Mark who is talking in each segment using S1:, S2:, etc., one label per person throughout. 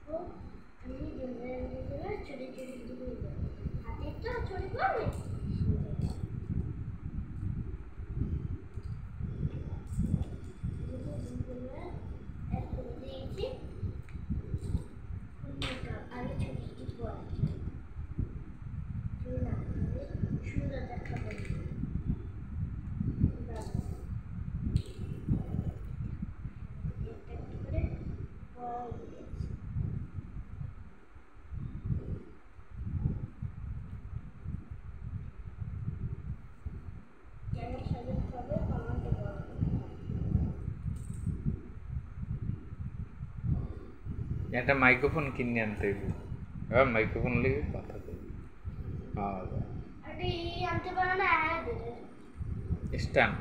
S1: আমি দুজনে চুরি চুরি দিয়ে হাতে তো চুরি করবে আগে চুরি দিব সুন্দর দেখাবো
S2: একটা মাইক্রোফোন কিনে আনতে হইব এবার মাইক্রোফোন লেগে কথা বলবি
S1: আনতে পারো না
S2: স্ট্যান্ড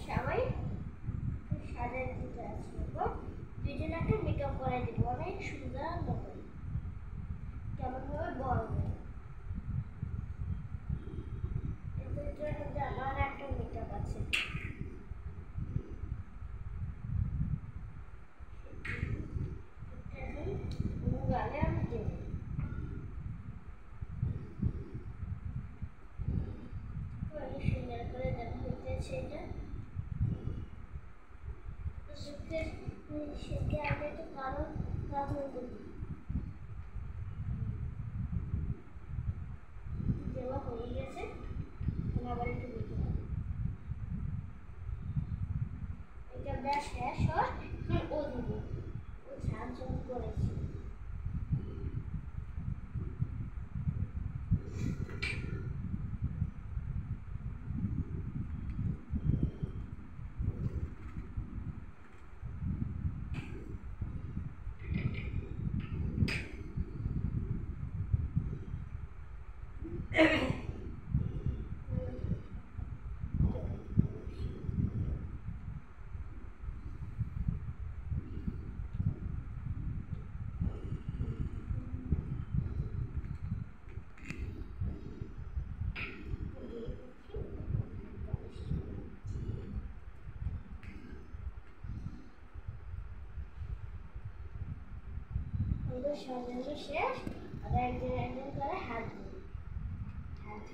S1: সবাই সাজাই দিতে আসবে দুজনকে মেকআপ করাই দিব অনেক সুন্দর মতো কেমন ভাবে বড় আমার একটা মেকআপ আছে গালে আমি দেব সুন্দর করে দেখা হইতেছে এটা সেকে আগে একটু কালো কাপড় দেব দেওয়া হয়ে গেছে আবার একটু দিতে হবে এটা দেওয়া শেষ হয় ও দিব ও সাহায্য করেছি সাজানো শেষ আর একজন একজন করে হাত দিই হাত